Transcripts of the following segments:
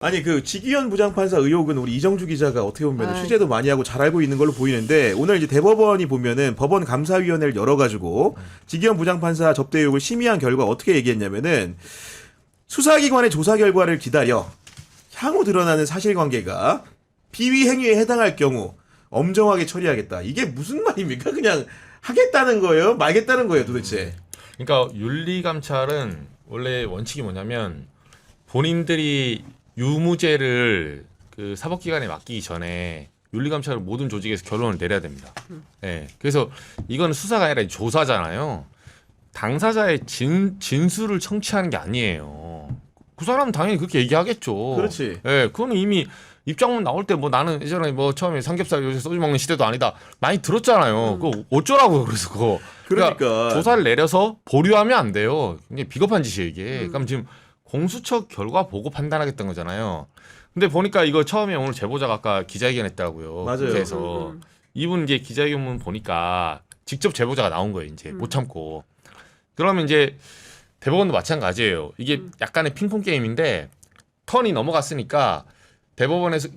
아니 그 직위원 부장판사 의혹은 우리 이정주 기자가 어떻게 보면 취재도 많이 하고 잘 알고 있는 걸로 보이는데 오늘 이제 대법원이 보면은 법원 감사위원회를 열어가지고 직위원 부장판사 접대 의혹을 심의한 결과 어떻게 얘기했냐면은 수사기관의 조사 결과를 기다려 향후 드러나는 사실관계가 비위 행위에 해당할 경우 엄정하게 처리하겠다. 이게 무슨 말입니까? 그냥 하겠다는 거예요? 말겠다는 거예요, 도대체? 그러니까 윤리감찰은 원래 원칙이 뭐냐면 본인들이 유무죄를 그 사법기관에 맡기기 전에 윤리감찰을 모든 조직에서 결론을 내려야 됩니다. 네. 그래서 이건 수사가 아니라 조사잖아요. 당사자의 진술을 청취하는 게 아니에요. 그 사람은 당연히 그렇게 얘기하겠죠. 그렇지. 네, 그거는 이미 입장문 나올 때 뭐 나는 예전에 뭐 처음에 삼겹살 요새 소주 먹는 시대도 아니다 많이 들었잖아요. 그거 어쩌라고요, 그래서 그거. 그러니까 조사를 내려서 보류하면 안 돼요. 굉장히 비겁한 짓이에요 이게. 그럼 지금 공수처 결과 보고 판단하겠다는 거잖아요. 근데 보니까 이거 처음에 오늘 제보자가 아까 기자회견 했더라고요. 맞아요. 그래서 이분 이제 기자회견문 보니까 직접 제보자가 나온 거예요. 이제 못 참고. 그러면 이제 대법원도 마찬가지예요. 이게 약간의 핑퐁 게임인데 턴이 넘어갔으니까 대법원에서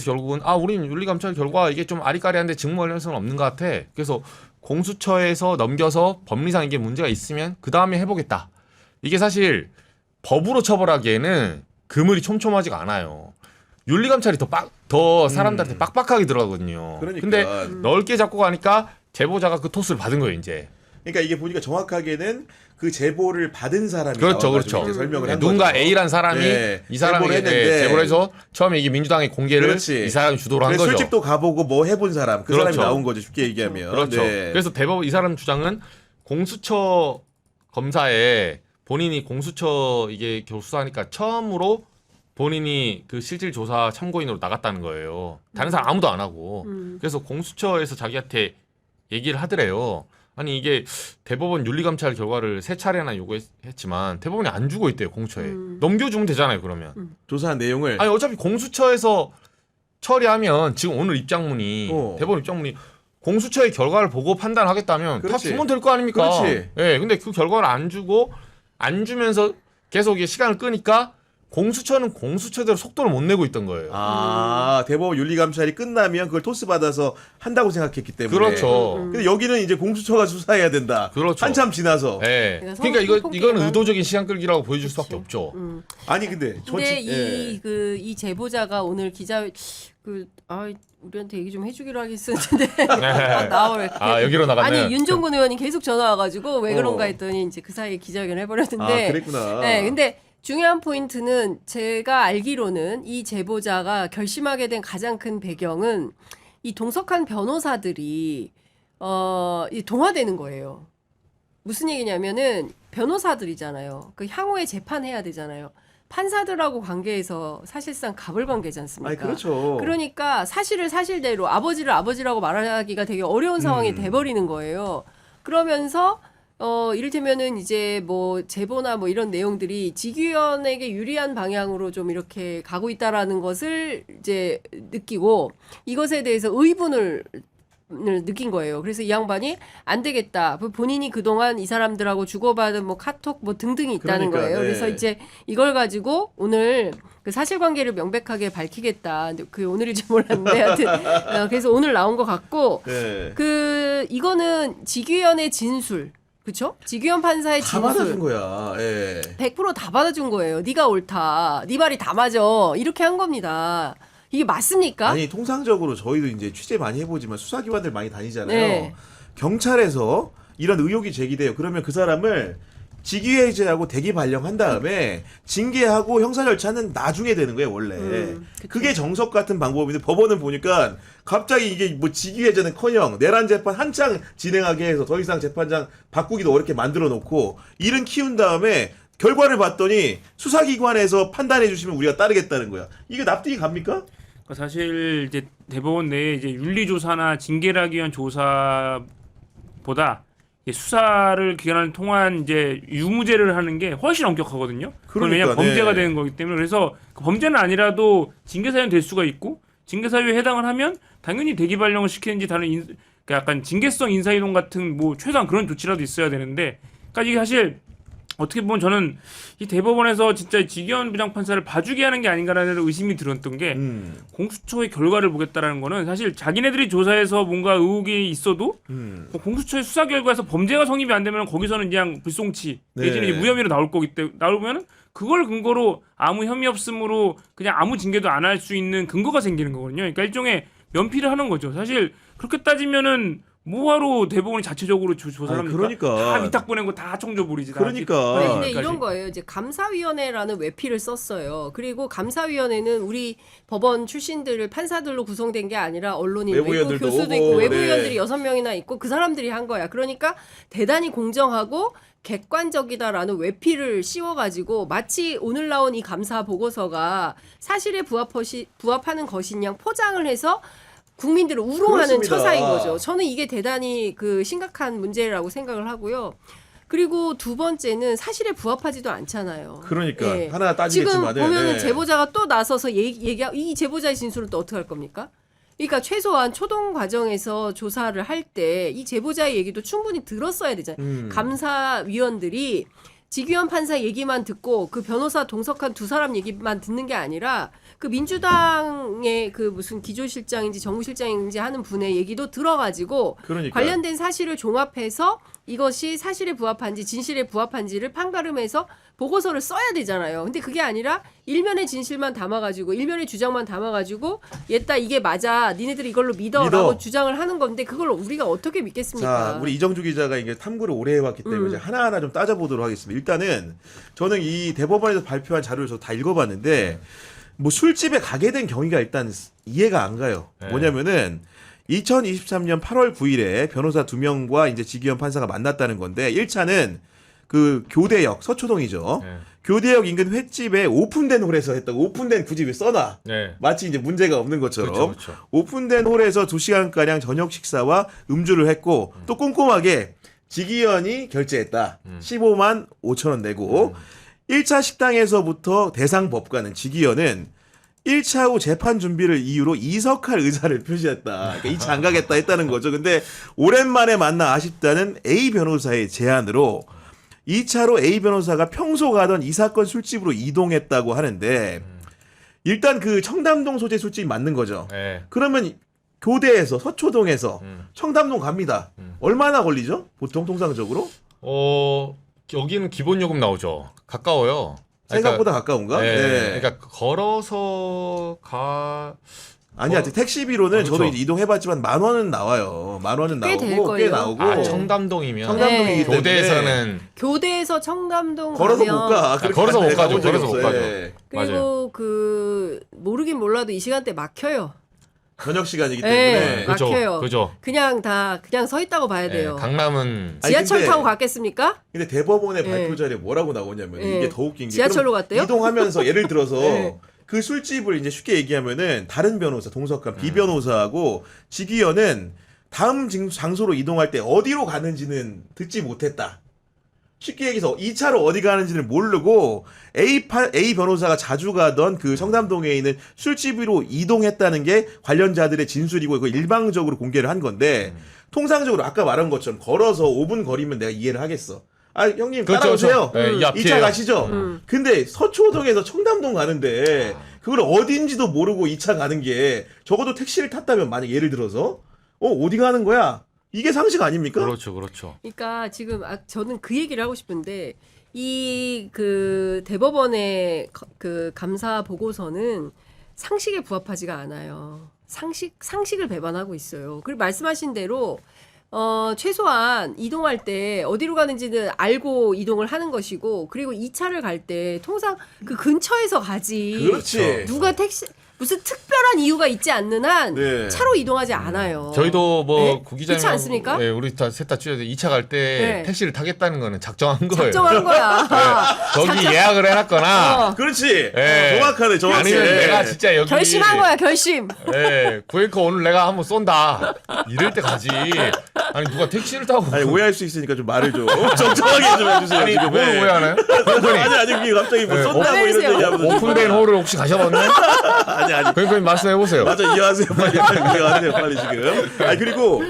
결국은 우린 윤리감찰 결과 이게 좀 아리까리한데 직무 관련성은 없는 것 같아. 그래서 공수처에서 넘겨서 법리상 이게 문제가 있으면 그 다음에 해보겠다. 이게 사실 법으로 처벌하기에는 그물이 촘촘하지가 않아요. 윤리감찰이 더 사람들한테 빡빡하게 들어가거든요. 그러니까. 근데 넓게 잡고 가니까 제보자가 그 토스를 받은 거예요, 이제. 그러니까 이게 보니까 정확하게는 그 제보를 받은 사람이 그렇죠, 나와가지고 그렇죠. 이제 설명을 한 누군가 거죠. A란 사람이 네, 이 사람에게 제보를 해서 처음에 이게 민주당의 공개를 그렇지. 이 사람이 주도를 한 거죠. 술집도 가보고 뭐 해본 사람 그 그렇죠. 사람이 나온 거죠. 쉽게 얘기하면. 그렇죠. 네. 그래서 대법원 이 사람 주장은 공수처 검사에 본인이 공수처 이게 겨우 수사하니까 처음으로 본인이 그 실질 조사 참고인으로 나갔다는 거예요. 다른 사람 아무도 안 하고. 그래서 공수처에서 자기한테 얘기를 하더래요. 아니 이게 대법원 윤리감찰 결과를 3차례나 요구했지만 대법원이 안 주고 있대요. 공처에. 넘겨주면 되잖아요. 그러면. 조사한 내용을 아니 어차피 공수처에서 처리하면 지금 오늘 입장문이 대법원 입장문이 공수처의 결과를 보고 판단하겠다면 다 그렇지. 주면 될 거 아닙니까? 그렇지. 예, 근데 그 결과를 안 주고 안 주면서 계속 이게 시간을 끄니까 공수처는 공수처대로 속도를 못 내고 있던 거예요. 대법원 윤리감찰이 끝나면 그걸 토스 받아서 한다고 생각했기 때문에. 그렇죠. 근데 여기는 이제 공수처가 수사해야 된다. 그렇죠. 한참 지나서. 예. 그러니까 그러니까 서로 이거는 핑퐁 의도적인 시간 끌기라고 보여줄 수밖에 없죠. 아니 근데 근데 예. 이 제보자가 오늘 우리한테 얘기 좀 해주기로 하겠었는데 나와 이렇게. 여기로 나갔네요. 아니 윤종근 의원이 계속 전화 와가지고 왜 그런가 했더니 이제 그 사이에 기자회견 해버렸는데. 그랬구나. 네, 근데 중요한 포인트는 제가 알기로는 이 제보자가 결심하게 된 가장 큰 배경은 이 동석한 변호사들이 이 동화되는 거예요. 무슨 얘기냐면은 변호사들이잖아요. 그 향후에 재판해야 되잖아요. 판사들하고 관계에서 사실상 갑을관계지 않습니까? 아니 그렇죠. 그러니까 사실을 사실대로 아버지를 아버지라고 말하기가 되게 어려운 상황이 돼버리는 거예요. 그러면서 이를테면은 이제 뭐 제보나 뭐 이런 내용들이 직위원에게 유리한 방향으로 좀 이렇게 가고 있다라는 것을 이제 느끼고 이것에 대해서 의분을 느낀 거예요. 그래서 이 양반이 안 되겠다. 본인이 그동안 이 사람들하고 주고받은 뭐 카톡 뭐 등등이 있다는 그러니까, 거예요. 네. 그래서 이제 이걸 가지고 오늘 그 사실관계를 명백하게 밝히겠다. 그 오늘일지 몰랐는데 하여튼 그래서 오늘 나온 것 같고 네. 이거는 직위원의 진술. 그렇죠? 직위원 판사의 다 받아준 진술 거야. 예. 100%다 받아준 거예요. 네가 옳다. 네 말이 다 맞아. 이렇게 한 겁니다. 이게 맞습니까? 아니 통상적으로 저희도 이제 취재 많이 해보지만 수사기관들 많이 다니잖아요. 네. 경찰에서 이런 의혹이 제기돼요. 그러면 그 사람을 직위해제하고 대기 발령한 다음에 징계하고 형사 절차는 나중에 되는 거예요 원래. 그쵸. 그게 정석 같은 방법인데 법원은 보니까 갑자기 이게 뭐 직위해제는커녕 내란 재판 한창 진행하게 해서 더 이상 재판장 바꾸기도 어렵게 만들어 놓고 일은 키운 다음에 결과를 봤더니 수사기관에서 판단해 주시면 우리가 따르겠다는 거야. 이게 납득이 갑니까? 사실 이제 대법원 내에 이제 윤리조사나 징계를 하기 위한 조사보다 수사를 기관을 통한 이제 유무죄를 하는 게 훨씬 엄격하거든요. 그건 왜냐하면 그러니까, 범죄가 네. 되는 거기 때문에 그래서 그 범죄는 아니라도 징계 사유는 될 수가 있고 징계 사유에 해당을 하면 당연히 대기 발령을 시키는지 다른 그러니까 약간 징계성 인사이동 같은 뭐 최소한 그런 조치라도 있어야 되는데, 그러니까 이게 사실 어떻게 보면 저는 이 대법원에서 진짜 지기현 부장판사를 봐주게 하는 게 아닌가라는 의심이 들었던 게 공수처의 결과를 보겠다라는 거는 사실 자기네들이 조사해서 뭔가 의혹이 있어도 뭐 공수처의 수사 결과에서 범죄가 성립이 안 되면 거기서는 그냥 불송치 내지는 이제 무혐의로 나올 거기 때문에 나오면 그걸 근거로 아무 혐의 없음으로 그냥 아무 징계도 안 할 수 있는 근거가 생기는 거거든요. 그러니까 일종의 면피를 하는 거죠. 사실 그렇게 따지면은 뭐하러 대법원이 자체적으로 조사를 합니까? 그러니까. 다 위탁 보내고 다 청조부리지. 다. 그러니까. 네, 근데 까지. 이런 거예요. 이제 감사위원회라는 외피를 썼어요. 그리고 감사위원회는 우리 법원 출신들을 판사들로 구성된 게 아니라 언론인, 외부 외부위원들도 교수도 오고, 있고 네. 외부위원들이 6명이나 있고 그 사람들이 한 거야. 그러니까 대단히 공정하고 객관적이다라는 외피를 씌워가지고 마치 오늘 나온 이 감사 보고서가 사실에 부합하는 것인 양 포장을 해서 국민들을 우롱하는 그렇습니다. 처사인 거죠. 저는 이게 대단히 그 심각한 문제라고 생각을 하고요. 그리고 두 번째는 사실에 부합하지도 않잖아요. 그러니까 예. 하나 지금 따지겠지만은 보면은 네. 제보자가 또 나서서 이 제보자의 진술은 또 어떻게 할 겁니까? 그러니까 최소한 초동 과정에서 조사를 할 때 이 제보자의 얘기도 충분히 들었어야 되잖아요. 감사위원들이 지규현 판사 얘기만 듣고 그 변호사 동석한 두 사람 얘기만 듣는 게 아니라 그 민주당의 그 무슨 기조실장인지 정무실장인지 하는 분의 얘기도 들어가지고 그러니까. 관련된 사실을 종합해서 이것이 사실에 부합한지 진실에 부합한지를 판가름해서 보고서를 써야 되잖아요. 근데 그게 아니라 일면의 진실만 담아가지고 일면의 주장만 담아가지고 얘따 이게 맞아 니네들이 이걸로 믿어라고 주장을 하는 건데 그걸 우리가 어떻게 믿겠습니까? 자, 우리 이정주 기자가 이게 탐구를 오래 해왔기 때문에 이제 하나하나 좀 따져보도록 하겠습니다. 일단은 저는 이 대법원에서 발표한 자료를 저 다 읽어봤는데 뭐 술집에 가게 된 경위가 일단 이해가 안 가요. 네. 뭐냐면은 2023년 8월 9일에 변호사 2명과 이제 지기현 판사가 만났다는 건데 1차는 그 교대역 서초동이죠. 네. 교대역 인근 횟집에 오픈된 홀에서 했다고. 오픈된 굳이 왜 써놔? 네. 마치 이제 문제가 없는 것처럼 그렇죠. 오픈된 홀에서 2시간가량 저녁 식사와 음주를 했고 또 꼼꼼하게 지기현이 결제했다. 15만 5천 원 내고 1차 식당에서부터 대상 법관은 지기현은 1차 후 재판 준비를 이유로 이석할 의사를 표시했다. 그러니까 2차 안 가겠다 했다는 거죠. 근데 오랜만에 만나 아쉽다는 A 변호사의 제안으로 2차로 A 변호사가 평소 가던 이 사건 술집으로 이동했다고 하는데 일단 그 청담동 소재 술집이 맞는 거죠. 네. 그러면 교대에서 서초동에서 청담동 갑니다. 얼마나 걸리죠? 보통 통상적으로? 여기는 기본 요금 나오죠. 가까워요. 생각보다 가까운가? 네. 네. 그러니까 걸어서 아니야, 택시비로는 그렇죠. 저도 이제 이동해봤지만 10,000원은 나와요. 10,000원은 꽤 될 나오고 꽤 걸요. 나오고. 청담동이면 청담동이기 네. 때문에 교대에서는 교대에서 청담동 걸어서 가면 못 가. 그렇게 걸어서 못 가본 가죠. 적이 걸어서 못 없어요. 가죠. 예. 그리고 맞아요. 그 모르긴 몰라도 이 시간대 막혀요. 저녁 시간이기 네. 때문에. 그죠. 막혀요. 그죠. 그냥 서 있다고 봐야 돼요. 강남은 아니, 지하철 근데- 타고 갔겠습니까? 근데 대법원의 네. 발표 자리에 뭐라고 나오냐면 네. 이게 더 웃긴 게 지하철로 그럼 갔대요? 이동하면서 예를 들어서 네. 그 술집을 이제 쉽게 얘기하면은 다른 변호사 동석한 B 변호사하고 지기현은 다음 장소로 이동할 때 어디로 가는지는 듣지 못했다. 쉽게 얘기해서 2차로 어디 가는지는 모르고 A 변호사가 자주 가던 그 청담동에 있는 술집으로 이동했다는 게 관련자들의 진술이고 그거 일방적으로 공개를 한 건데 통상적으로 아까 말한 것처럼 걸어서 5분 거리면 내가 이해를 하겠어. 아 형님 그렇죠, 따라오세요. 그렇죠. 네, 이 2차 앞이에요. 가시죠. 근데 서초동에서 청담동 가는데 그걸 어딘지도 모르고 2차 가는 게 적어도 택시를 탔다면 만약 예를 들어서 어디 가는 거야? 이게 상식 아닙니까? 그렇죠. 그러니까 지금 저는 그 얘기를 하고 싶은데 이 그 대법원의 그 감사 보고서는 상식에 부합하지가 않아요. 상식을 배반하고 있어요. 그리고 말씀하신 대로 최소한 이동할 때 어디로 가는지는 알고 이동을 하는 것이고 그리고 2차를 갈 때 통상 그 근처에서 가지. 그렇지. 누가 무슨 특별한 이유가 있지 않는 한 네. 차로 이동하지 않아요. 저희도 뭐 네? 구기자님 그렇지 않습니까? 네, 우리 셋다 쭉 2차 갈 때 네. 택시를 타겠다는 거는 작정한 거예요. 작정한 거야. 거기 예약을 해놨거나 어. 그렇지. 네. 정확하네. 아니면 내가 진짜 여기 결심한 거야, 결심. 구행커 오늘 내가 한번 쏜다 이럴 때 가지. 아니 누가 택시를 타고 아니 오해할 수 있으니까 좀 말을 좀 정정하게 좀 해주세요. 아니 지금 뭘 네. 오해하나요? 아니 그게 갑자기 뭐 쏜다 뭐 이런 오해하세요. 얘기하면서 오픈된 홀을 혹시 가셔봤나요? 아니. 그러니까 말씀해 보세요. 맞아, 이해하세요. 빨리 이해하세요. 빨리 지금. 아, 그리고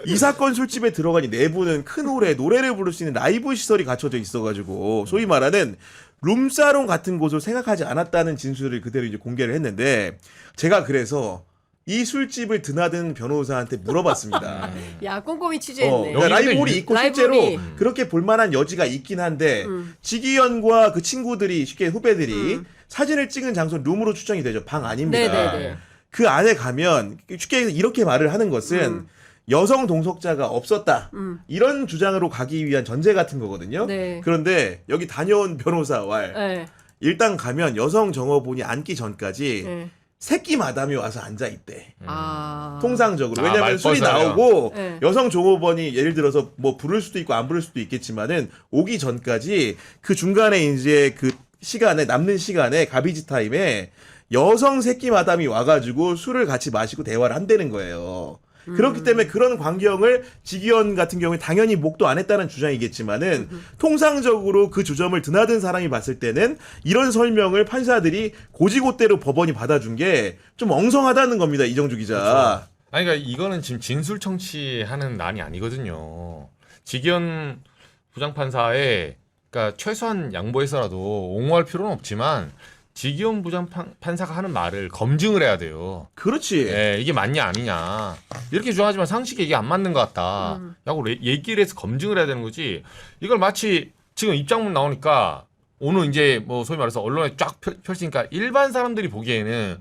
이 사건 술집에 들어가니 내부는 큰 홀에 노래를 부를 수 있는 라이브 시설이 갖춰져 있어가지고 소위 말하는 룸사롱 같은 곳을 생각하지 않았다는 진술을 그대로 이제 공개를 했는데 제가 그래서 이 술집을 드나든 변호사한테 물어봤습니다. 야 꼼꼼히 취재했네. 그러니까 라이브 홀이 있고 실제로 라이브홀이. 그렇게 볼만한 여지가 있긴 한데 지기현과 그 친구들이 쉽게 후배들이 사진을 찍은 장소 룸으로 추정이 되죠. 방 아닙니다. 네네네. 그 안에 가면 쉽게 이렇게 말을 하는 것은 여성 동석자가 없었다. 이런 주장으로 가기 위한 전제 같은 거거든요. 네. 그런데 여기 다녀온 변호사 왈 네. 일단 가면 여성 정업원이 앉기 전까지 네. 새끼 마담이 와서 앉아 있대. 아. 통상적으로. 아, 왜냐면 술이 말벗어요. 나오고 네. 여성 종업원이 예를 들어서 뭐 부를 수도 있고 안 부를 수도 있겠지만은 오기 전까지 그 중간에 이제 그 시간에 남는 시간에 가비지 타임에 여성 새끼 마담이 와가지고 술을 같이 마시고 대화를 한다는 거예요. 그렇기 때문에 그런 광경을 지기현 같은 경우에 당연히 목도 안 했다는 주장이겠지만은 통상적으로 그 주점을 드나든 사람이 봤을 때는 이런 설명을 판사들이 고지고대로 법원이 받아준 게 좀 엉성하다는 겁니다. 이정주 기자. 아니 그러니까 이거는 지금 진술 청취하는 난이 아니거든요. 지기현 부장판사에 그러니까 최소한 양보해서라도 옹호할 필요는 없지만 지기현 부장판사가 하는 말을 검증을 해야 돼요. 그렇지. 예, 이게 맞냐 아니냐 이렇게 주장하지만 상식에 이게 안 맞는 것 같다. 라고 얘기를 해서 검증을 해야 되는 거지. 이걸 마치 지금 입장문 나오니까 오늘 이제 뭐 소위 말해서 언론에 쫙 펼치니까 일반 사람들이 보기에는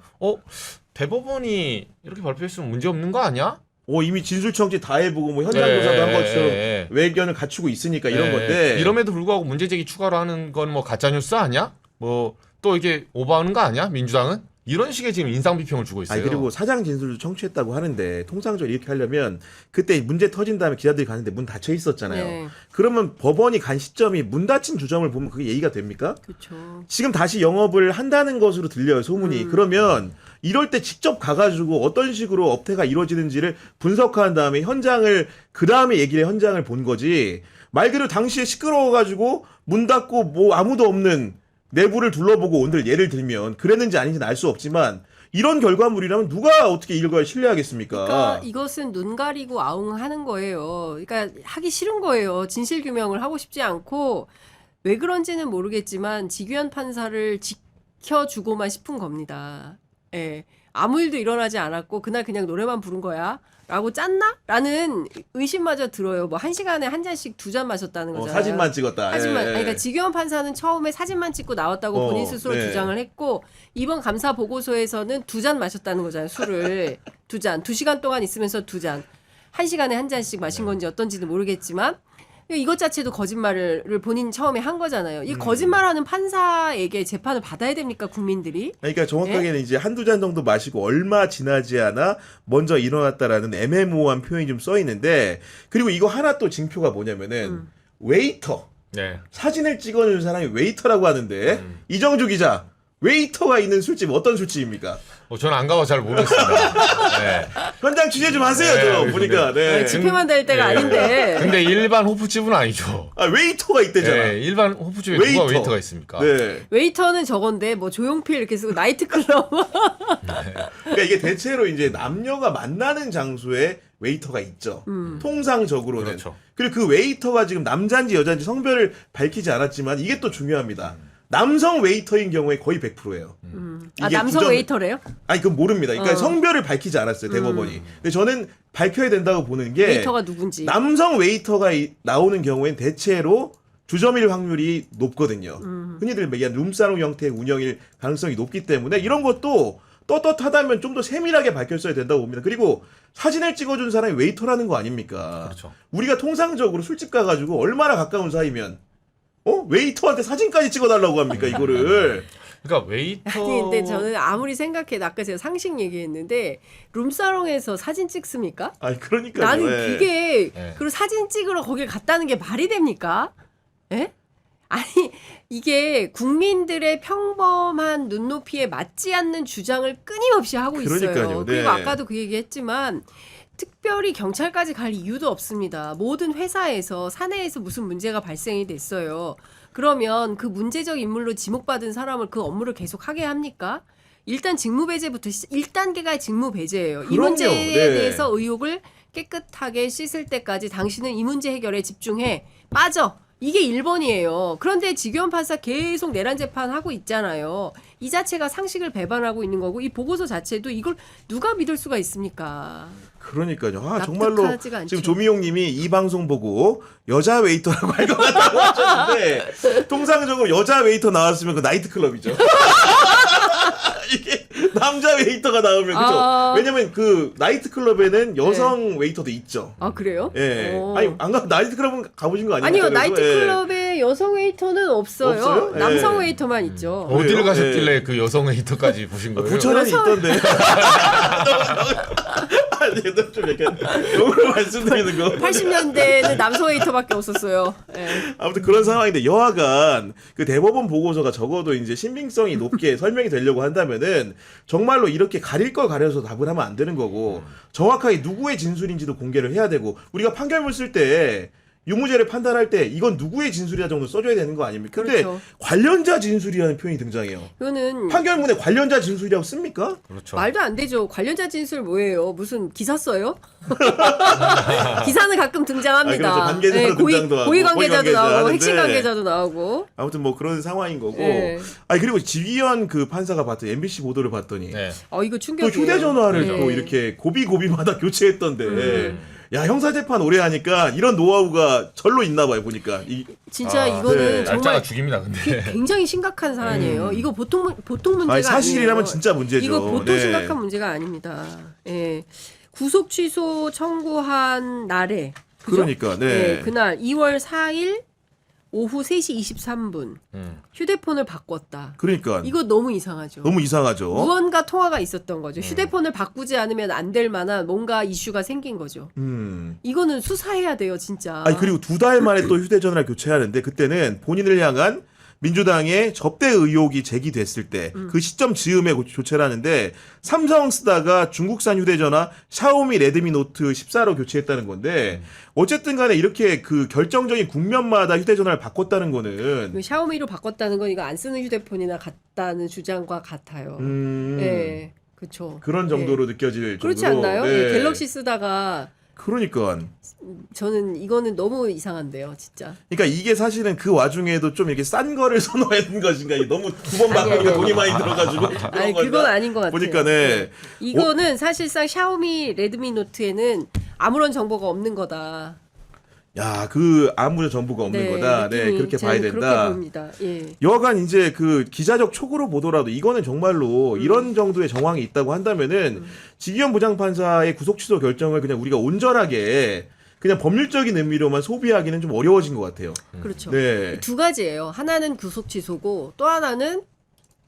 대법원이 이렇게 발표했으면 문제 없는 거 아니야? 이미 진술청지 다 해보고 뭐 현장 조사도 한 것처럼 예. 외견을 갖추고 있으니까 이런 예. 건데. 이럼에도 불구하고 문제 제기 추가로 하는 건 뭐 가짜 뉴스 아니야? 뭐 또 이게 오버하는 거 아니야? 민주당은 이런 식의 지금 인상 비평을 주고 있어요. 아니 그리고 사장 진술도 청취했다고 하는데 통상적으로 이렇게 하려면 그때 문제 터진 다음에 기자들이 가는데 문 닫혀 있었잖아요. 네. 그러면 법원이 간 시점이 문 닫힌 주점을 보면 그게 예의가 됩니까? 그렇죠. 지금 다시 영업을 한다는 것으로 들려요 소문이. 그러면 이럴 때 직접 가가지고 어떤 식으로 업태가 이루어지는지를 분석한 다음에 현장을 그 다음에 얘기를 현장을 본 거지. 말 그대로 당시에 시끄러워가지고 문 닫고 뭐 아무도 없는 내부를 둘러보고 오늘 예를 들면 그랬는지 아닌지는 알 수 없지만 이런 결과물이라면 누가 어떻게 이걸 신뢰하겠습니까? 그러니까 이것은 눈 가리고 아웅하는 거예요. 그러니까 하기 싫은 거예요. 진실 규명을 하고 싶지 않고 왜 그런지는 모르겠지만 지규현 판사를 지켜주고만 싶은 겁니다. 예. 아무 일도 일어나지 않았고 그날 그냥 노래만 부른 거야. 라고 짰나? 라는 의심마저 들어요. 뭐 1시간에 한 잔씩 2잔 마셨다는 거잖아요. 사진만 찍었다. 사진만, 예. 아니, 그러니까 지규현 판사는 처음에 사진만 찍고 나왔다고 본인 스스로 네. 주장을 했고 이번 감사 보고서에서는 2잔 마셨다는 거잖아요. 술을 2잔, 2시간 동안 있으면서 2잔, 1시간에 한 잔씩 마신 건지 어떤지도 모르겠지만 이것 자체도 거짓말을 본인 처음에 한 거잖아요. 이 거짓말하는 판사에게 재판을 받아야 됩니까 국민들이? 그러니까 정확하게는 이제 한두 잔 정도 마시고 얼마 지나지 않아 먼저 일어났다라는 애매모호한 표현이 좀 써 있는데 그리고 이거 하나 또 징표가 뭐냐면은 웨이터 네. 사진을 찍어준 사람이 웨이터라고 하는데 이정주 기자 웨이터가 있는 술집 어떤 술집입니까? 저는 안 가고 잘 모르겠습니다. 네. 현장 취재 좀 하세요. 네, 좀 보니까. 네. 집회만 될 때가 아닌데. 근데 일반 호프집은 아니죠. 웨이터가 있대잖아. 네, 일반 호프집에 웨이터. 누가 웨이터가 있습니까? 네. 웨이터는 저건데 뭐 조용필 이렇게 쓰고 나이트클럽. 그러니까 이게 대체로 이제 남녀가 만나는 장소에 웨이터가 있죠. 통상적으로는. 그렇죠. 그리고 그 웨이터가 지금 남자인지 여자인지 성별을 밝히지 않았지만 이게 또 중요합니다. 남성 웨이터인 경우에 거의 100%예요. 아 남성 웨이터래요? 아니 그건 모릅니다. 그러니까 어. 성별을 밝히지 않았어요 대법원이. 근데 저는 밝혀야 된다고 보는 게 웨이터가 누군지. 남성 웨이터가 나오는 경우엔 대체로 주점일 확률이 높거든요. 흔히들 얘기하는 룸사롱 형태의 운영일 가능성이 높기 때문에 이런 것도 떳떳하다면 좀 더 세밀하게 밝혔어야 된다고 봅니다. 그리고 사진을 찍어준 사람이 웨이터라는 거 아닙니까? 그렇죠. 우리가 통상적으로 술집 가가지고 얼마나 가까운 사이면 웨이터한테 사진까지 찍어달라고 합니까 이거를? 그러니까 웨이터. 아니 근데 저는 아무리 생각해도 아까 제가 상식 얘기했는데 룸사롱에서 사진 찍습니까? 아니 그러니까요. 나는 예. 그게 네. 그리고 사진 찍으러 거길 갔다는 게 말이 됩니까? 예? 아니 이게 국민들의 평범한 눈높이에 맞지 않는 주장을 끊임없이 하고 있어요. 그러니까요. 네. 그리고 아까도 그 얘기했지만 특별히 경찰까지 갈 이유도 없습니다. 모든 회사에서 사내에서 무슨 문제가 발생이 됐어요. 그러면 그 문제적 인물로 지목받은 사람을 그 업무를 계속 하게 합니까? 일단 직무배제부터 1단계가 직무배제예요. 이 그럼요. 문제에 네. 대해서 의혹을 깨끗하게 씻을 때까지 당신은 이 문제 해결에 집중해. 빠져. 이게 1번이에요. 그런데 지규현 판사 계속 내란 재판 하고 있잖아요. 이 자체가 상식을 배반하고 있는 거고 이 보고서 자체도 이걸 누가 믿을 수가 있습니까? 그러니까요. 아 정말로 납득하지가 않죠. 지금 조미용님이 이 방송 보고 여자 웨이터라고 할 것 같다고 하셨는데 통상적으로 여자 웨이터 나왔으면 그 나이트클럽이죠. 이게 남자 웨이터가 나오면 그죠? 아. 왜냐면 그 나이트클럽에는 여성 웨이터도 있죠. 아 그래요? 예. 어. 아니 안 가 나이트클럽은 가보신 거 아니에요? 아니요, 그래도? 나이트클럽에 여성 웨이터는 없어요. 없어요? 예. 남성 웨이터만 있죠. 어디를 그래요? 가셨길래 그 여성 웨이터까지 보신 거예요? 부천에는 여성- 있던데. 아니, 좀 약간 영어로 말씀드리는 거. 80년대에는 남성 웨이터밖에 없었어요. 예. 아무튼 그런 상황인데 여하간 그 대법원 보고서가 적어도 이제 신빙성이 높게 설명이 되려고 한다면은 정말로 이렇게 가릴 걸 가려서 답을 하면 안 되는 거고 정확하게 누구의 진술인지도 공개를 해야 되고 우리가 판결문 쓸 때 유무죄를 판단할 때 이건 누구의 진술이다 정도 써줘야 되는 거 아닙니까? 근데 그렇죠. 관련자 진술이라는 표현이 등장해요. 이거는 판결문에 관련자 진술이라고 씁니까? 그렇죠. 말도 안 되죠. 관련자 진술 뭐예요? 무슨 기사 써요? 기사는 가끔 등장합니다. 아, 그렇죠. 관계자로 등장도 하고, 고위 관계자도 고위 관계자 나오고 하는데. 핵심 관계자도 나오고. 아무튼 뭐 그런 상황인 거고. 네. 아니 그리고 지기현 그 판사가 봤더니 MBC 보도를 봤더니 네. 이거 또 충격이에요. 휴대전화를 네. 또 이렇게 고비고비마다 교체했던데. 야 형사재판 오래 하니까 이런 노하우가 절로 있나 봐요 보니까. 진짜 아, 이거는 네. 날짜가 정말 죽입니다. 근데 굉장히 심각한 사안이에요. 이거 보통 문제가 아니 사실이라면 아니에요. 진짜 문제죠. 이거 보통 네. 심각한 문제가 아닙니다. 예. 구속 취소 청구한 날에 그죠? 그러니까 네. 예, 그날 2월 4일 오후 3시 23분 휴대폰을 바꿨다. 그러니까 이거 너무 이상하죠. 너무 이상하죠. 무언가 통화가 있었던 거죠. 휴대폰을 바꾸지 않으면 안 될 만한 뭔가 이슈가 생긴 거죠. 이거는 수사해야 돼요, 진짜. 아니 그리고 2달 만에 또 휴대전화를 교체하는데 그때는 본인을 향한 민주당의 접대 의혹이 제기됐을 때 그 시점 즈음에 교체를 하는데 삼성 쓰다가 중국산 휴대전화 샤오미 레드미 노트 14로 교체했다는 건데 어쨌든 간에 이렇게 그 결정적인 국면마다 휴대전화를 바꿨다는 거는 그 샤오미로 바꿨다는 건 이거 안 쓰는 휴대폰이나 같다는 주장과 같아요. 네, 그렇죠. 그런 정도로 느껴질 그렇지 정도로 않나요? 네. 예, 갤럭시 쓰다가 그러니까 저는 이거는 너무 이상한데요, 진짜. 그러니까 이게 사실은 그 와중에도 좀 이렇게 싼 거를 선호하는 것인가 너무 두 번 바꾸니까 돈이 많이 들어가지고 그런 아니 건가? 그건 아닌 것 같아요. 보니까 네. 이거는 사실상 샤오미 레드미 노트에는 아무런 정보가 없는 거다. 야, 그 아무런 정보가 없는 거다. 네, 느낌이 그렇게 봐야 저는 된다. 그렇게 봅니다. 예. 여하간 이제 그 기자적 촉으로 보더라도 이거는 정말로 이런 정도의 정황이 있다고 한다면은 지기현 부장판사의 구속 취소 결정을 그냥 우리가 온전하게 그냥 법률적인 의미로만 소비하기는 좀 어려워진 것 같아요. 그렇죠. 네. 두 가지예요. 하나는 구속 취소고 또 하나는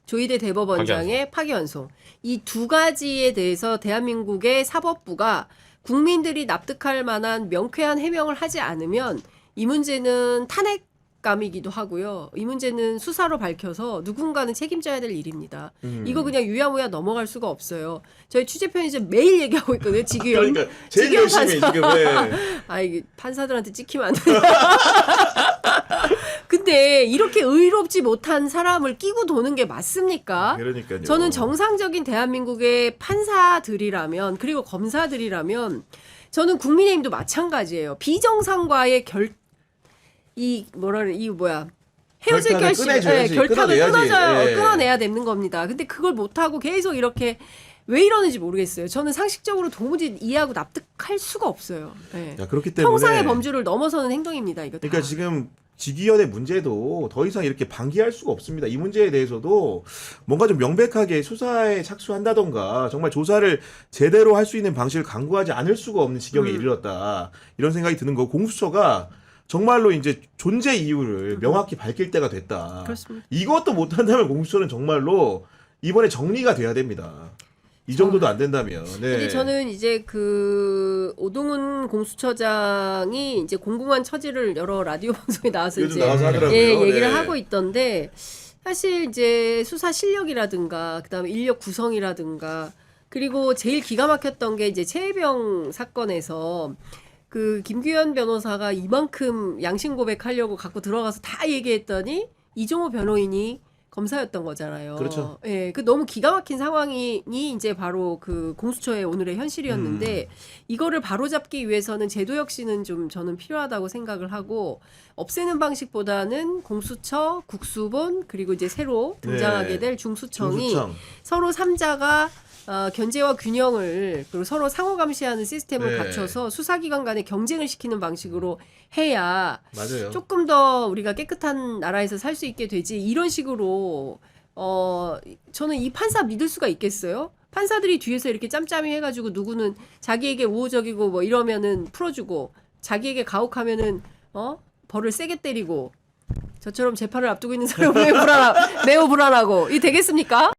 조희대 대법원장의 파기환송. 이 두 가지에 대해서 대한민국의 사법부가 국민들이 납득할 만한 명쾌한 해명을 하지 않으면 이 문제는 탄핵감이기도 하고요. 이 문제는 수사로 밝혀서 누군가는 책임져야 될 일입니다. 이거 그냥 유야무야 넘어갈 수가 없어요. 저희 취재편이 지금 매일 얘기하고 있거든요. 지규현. 그러니까 제일 지규현 열심히 판사. 지금 네. 이게 판사들한테 찍히면 안 돼요. 근데 이렇게 의롭지 못한 사람을 끼고 도는 게 맞습니까? 그러니까요. 저는 정상적인 대한민국의 판사들이라면 그리고 검사들이라면 저는 국민의힘도 마찬가지예요. 비정상과의 헤어질 결탁을 결심, 꺼내줘야지. 결탁을 끊어내야지. 예. 끊어내야 되는 겁니다. 근데 그걸 못하고 계속 이렇게 왜 이러는지 모르겠어요. 저는 상식적으로 도무지 이해하고 납득할 수가 없어요. 예. 야, 그렇기 때문에 평상의 범주를 넘어서는 행동입니다. 이거 다. 그러니까 지금 지기현의 문제도 더 이상 이렇게 방기할 수가 없습니다. 이 문제에 대해서도 뭔가 좀 명백하게 수사에 착수한다던가 정말 조사를 제대로 할 수 있는 방식을 강구하지 않을 수가 없는 지경에 이르렀다. 이런 생각이 드는 거 공수처가 정말로 이제 존재 이유를 명확히 밝힐 때가 됐다. 그렇습니다. 이것도 못한다면 공수처는 정말로 이번에 정리가 돼야 됩니다. 이 정도도 안 된다면. 네. 근데 저는 이제 그 오동훈 공수처장이 이제 공공한 처지를 여러 라디오 방송에 나와서 요즘 이제 나와서 하더라고요. 얘기를 네. 하고 있던데 사실 이제 수사 실력이라든가 그다음에 인력 구성이라든가 그리고 제일 기가 막혔던 게 이제 최혜병 사건에서 그 김규현 변호사가 이만큼 양심 고백하려고 갖고 들어가서 다 얘기했더니 이종호 변호인이 검사였던 거잖아요. 그렇죠. 예, 그 너무 기가 막힌 상황이 이제 바로 그 공수처의 오늘의 현실이었는데 이거를 바로잡기 위해서는 제도 혁신은 좀 저는 필요하다고 생각을 하고 없애는 방식보다는 공수처, 국수본 그리고 이제 새로 등장하게 네. 될 중수청이 중수청. 서로 3자가 견제와 균형을 그리고 서로 상호 감시하는 시스템을 네. 갖춰서 수사기관 간의 경쟁을 시키는 방식으로 해야 맞아요. 조금 더 우리가 깨끗한 나라에서 살 수 있게 되지 이런 식으로 저는 이 판사 믿을 수가 있겠어요? 판사들이 뒤에서 이렇게 짬짬이 해가지고 누구는 자기에게 우호적이고 뭐 이러면은 풀어주고 자기에게 가혹하면은 벌을 세게 때리고 저처럼 재판을 앞두고 있는 사람은 매우 불안하고 이 되겠습니까?